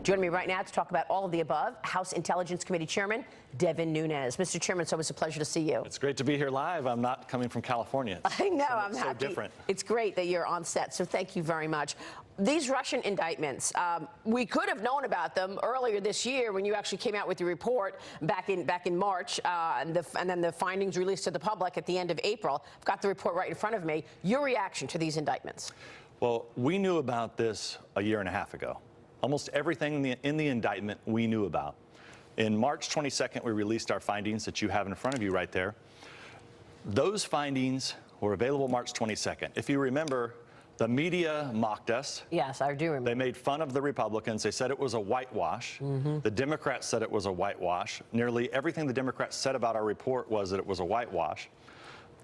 Joining me right now to talk about all of the above, House Intelligence Committee Chairman Devin Nunes. Mr. Chairman, it's always a pleasure to see you. It's great to be here live. I'm not coming from California. I know, I'm so happy. Different. It's great that you're on set, so thank you very much. These Russian indictments, we could have known about them earlier this year when you actually came out with your report back in March, and then the findings released to the public at the end of April. I've got the report right in front of me. Your reaction to these indictments? Well, we knew about this a year and a half ago. Almost everything in the indictment we knew about. In March 22nd, we released our findings that you have in front of you right there. Those findings were available March 22nd. If you remember, the media mocked us. Yes, I do remember. They made fun of the Republicans. They said it was a whitewash. The Democrats said it was a whitewash. Nearly everything the Democrats said about our report was that it was a whitewash.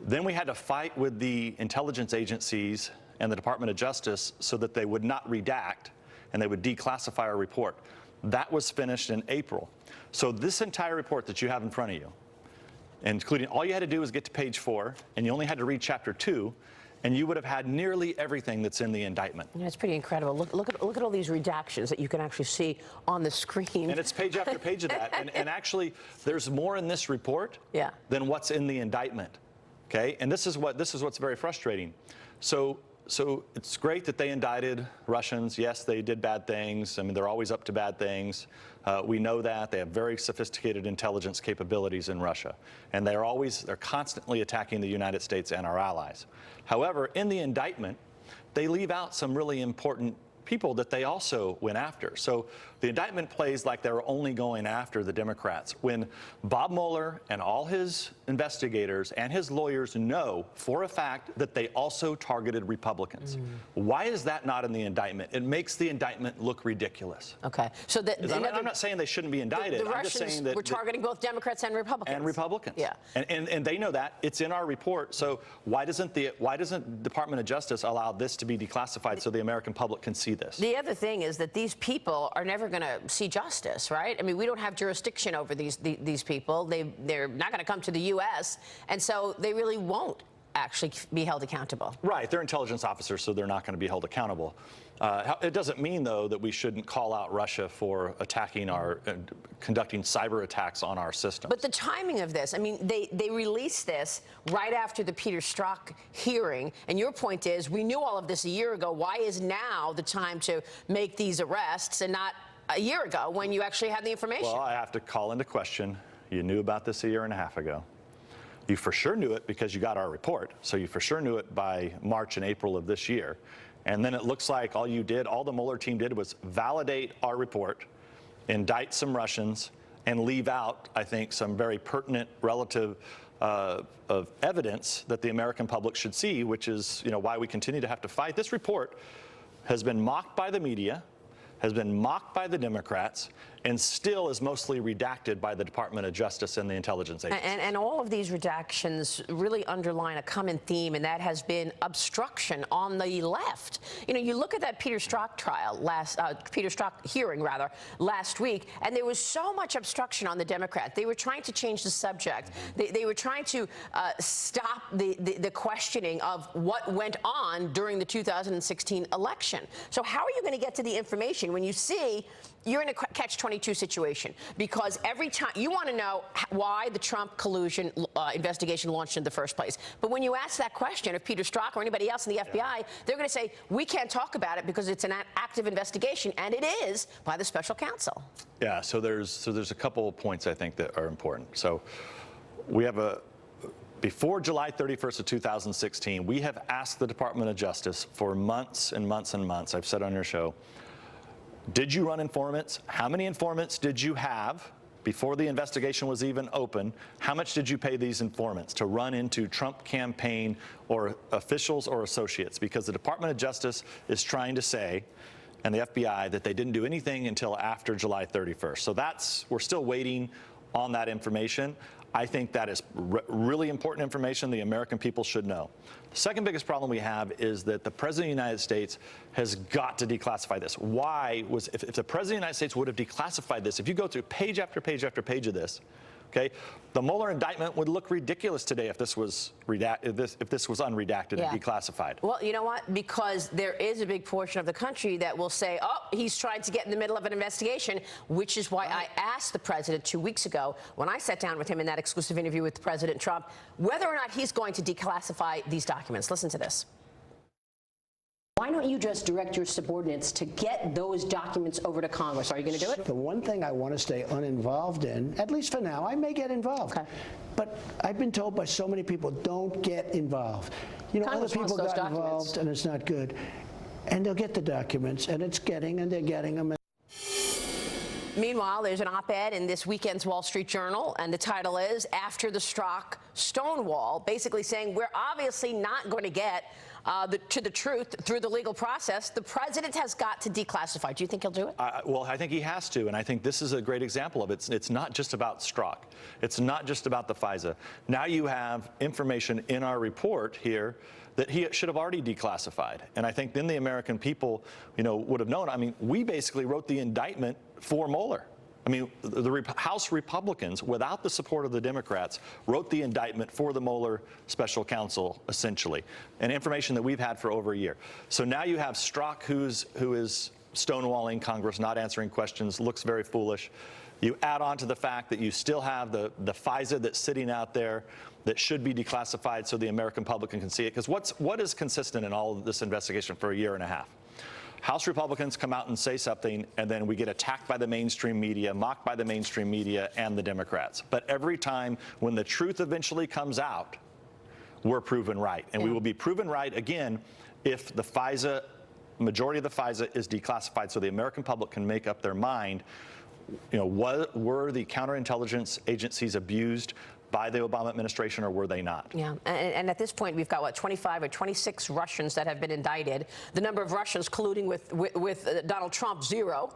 Then we had to fight with the intelligence agencies and the Department of Justice so that they would not redact and they would declassify our report. That was finished in April. So this entire report that you have in front of you, including all you had to do was get to page 4, and you only had to read chapter 2, and you would have had nearly everything that's in the indictment. Yeah, it's pretty incredible. Look at all these redactions that you can actually see on the screen. And it's page after page of that. And actually, there's more in this report than what's in the indictment. Okay, and this is what's very frustrating. So it's great that they indicted Russians. Yes, they did bad things. I mean, they're always up to bad things. We know that. They have very sophisticated intelligence capabilities in Russia. And they're constantly attacking the United States and our allies. However, in the indictment, they leave out some really important people that they also went after. So the indictment plays like they were only going after the Democrats, when Bob Mueller and all his investigators and his lawyers know for a fact that they also targeted Republicans. Why is that not in the indictment? It makes the indictment look ridiculous. Okay. So I'm not saying they shouldn't be indicted. The I'm just saying that we're targeting both Democrats and Republicans. And Republicans. Yeah. And they know that. It's in our report. So why doesn't the Department of Justice allow this to be declassified so the American public can see this? The other thing is that these people are never going to see justice, right? I mean, we don't have jurisdiction over these people. They're not going to come to the U.S., and so they really won't actually be held accountable. Right. They're intelligence officers, so they're not going to be held accountable. It doesn't mean, though, that we shouldn't call out Russia for attacking conducting cyber attacks on our system. But the timing of this, I mean, they released this right after the Peter Strzok hearing, and your point is, we knew all of this a year ago. Why is now the time to make these arrests and not a year ago when you actually had the information? Well, I have to call into question. You knew about this a year and a half ago. You for sure knew it because you got our report, so you for sure knew it by March and April of this year. And then it looks like all the Mueller team did was validate our report, indict some Russians, and leave out, I think, some very pertinent relative of evidence that the American public should see, which is, why we continue to have to fight. This report has been mocked by the media, has been mocked by the Democrats, and still is mostly redacted by the Department of Justice and the intelligence agencies. And all of these redactions really underline a common theme, and that has been obstruction on the left. You look at that Peter Strzok hearing last week, and there was so much obstruction on the Democrat. They were trying to change the subject. They were trying to stop the questioning of what went on during the 2016 election. So how are you going to get to the information when you see you're in a catch-22 situation? Because every time you want to know why the Trump collusion investigation launched in the first place. But when you ask that question of Peter Strzok or anybody else in the FBI, they're going to say, we can't talk about it because it's an active investigation, and it is by the special counsel. Yeah, so there's a couple of points I think that are important. So we have before July 31st of 2016, we have asked the Department of Justice for months and months and months. I've said on your show, did you run informants? How many informants did you have before the investigation was even open? How much did you pay these informants to run into Trump campaign or officials or associates? Because the Department of Justice is trying to say, and the FBI, that they didn't do anything until after July 31st. So we're still waiting on that information. I think that is really important information the American people should know. The second biggest problem we have is that the President of the United States has got to declassify this. If the President of the United States would have declassified this, if you go through page after page after page of this, Okay, the Mueller indictment would look ridiculous today if this was if this was unredacted and declassified. Well, you know what? Because there is a big portion of the country that will say, oh, he's trying to get in the middle of an investigation, which is why I asked the president 2 weeks ago when I sat down with him in that exclusive interview with President Trump whether or not he's going to declassify these documents. Listen to this. Why don't you just direct your subordinates to get those documents over to Congress? Are you going to do it? The one thing I want to stay uninvolved in, at least for now, I may get involved. Okay. But I've been told by so many people, don't get involved. You know, Congress other people got involved, and it's not good. And they'll get the documents, and they're getting them. Meanwhile, there's an op-ed in this weekend's Wall Street Journal, and the title is, After the Strzok Stonewall, basically saying we're obviously not going to get to the truth through the legal process. The president has got to declassify. Do you think he'll do it? Well, I think he has to, and I think this is a great example of it. It's not just about Strzok. It's not just about the FISA. Now you have information in our report here that he should have already declassified. And I think then the American people, you know, would have known. I mean, we basically wrote the indictment for Mueller. I mean, the House Republicans, without the support of the Democrats, wrote the indictment for the Mueller special counsel, essentially, and information that we've had for over a year. So now you have Strzok, who is stonewalling Congress, not answering questions, looks very foolish. You add on to the fact that you still have the FISA that's sitting out there that should be declassified so the American public can see it. Because what is consistent in all of this investigation for a year and a half? House Republicans come out and say something, and then we get attacked by the mainstream media, mocked by the mainstream media and the Democrats. But every time when the truth eventually comes out, we're proven right. And we will be proven right again if the FISA, majority of the FISA is declassified so the American public can make up their mind, you know, were the counterintelligence agencies abused by the Obama administration, or were they not? Yeah, and at this point, we've got, what, 25 or 26 Russians that have been indicted. The number of Russians colluding with Donald Trump, 0.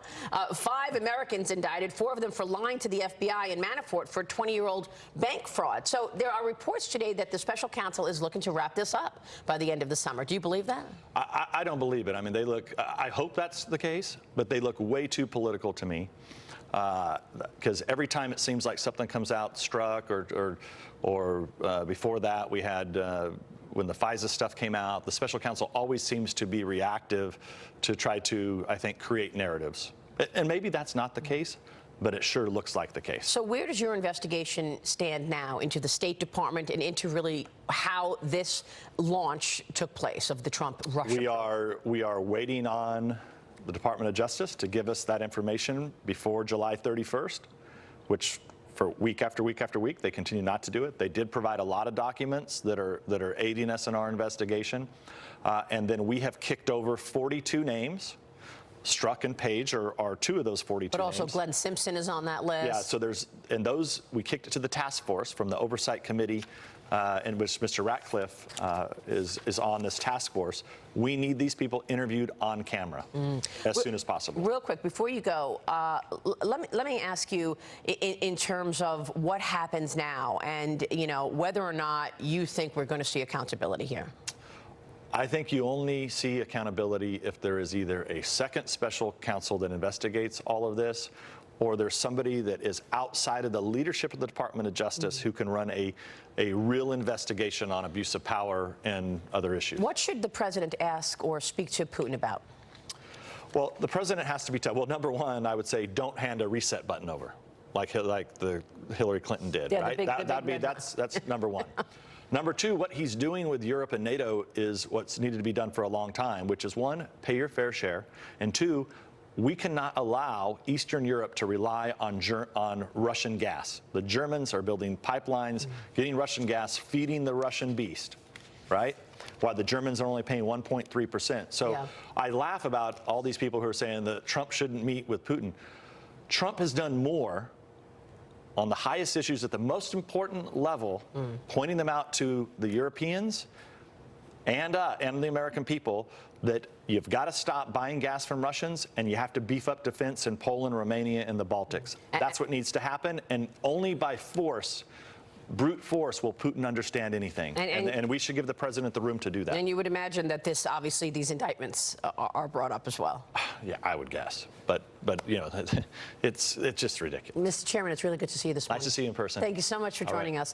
5 Americans indicted, 4 of them for lying to the FBI and Manafort for 20-year-old bank fraud. So there are reports today that the special counsel is looking to wrap this up by the end of the summer. Do you believe that? I don't believe it. I mean, they look, I hope that's the case, but they look way too political to me. Because every time it seems like something comes out, Strzok, or before that we had, when the FISA stuff came out, the special counsel always seems to be reactive to try to, I think, create narratives. And maybe that's not the case, but it sure looks like the case. So where does your investigation stand now into the State Department and into really how this launch took place of the Trump-Russia? We are waiting on the Department of Justice to give us that information before July 31st, which for week after week after week, they continue not to do it. They did provide a lot of documents that are aiding us in our investigation. And then we have kicked over 42 names. Strzok and Page are 2 of those 42 But also names. Glenn Simpson is on that list. Yeah, so and those, we kicked it to the task force from the Oversight Committee, in which Mr. Ratcliffe is on this task force. We need these people interviewed on camera as soon as possible. Real quick, before you go, let me ask you in terms of what happens now and, you know, whether or not you think we're going to see accountability here. I think you only see accountability if there is either a second special counsel that investigates all of this, or there's somebody that is outside of the leadership of the Department of Justice who can run a real investigation on abuse of power and other issues. What should the president ask or speak to Putin about? Well, the president has to be told. Well, number one, I would say don't hand a reset button over, like the Hillary Clinton did. Yeah, right? That's number one. Number two, what he's doing with Europe and NATO is what's needed to be done for a long time, which is 1, pay your fair share, and 2, we cannot allow Eastern Europe to rely on Russian gas. The Germans are building pipelines, getting Russian gas, feeding the Russian beast, right? While the Germans are only paying 1.3%. So I laugh about all these people who are saying that Trump shouldn't meet with Putin. Trump has done more on the highest issues at the most important level, pointing them out to the Europeans and the American people, that you've got to stop buying gas from Russians and you have to beef up defense in Poland, Romania, and the Baltics. That's what needs to happen, and only by force brute force will Putin understand anything. And we should give the president the room to do that. And you would imagine that this, obviously, these indictments are brought up as well. Yeah, I would guess. But you know, it's just ridiculous. Mr. Chairman, it's really good to see you this morning. Nice to see you in person. Thank you so much for joining us.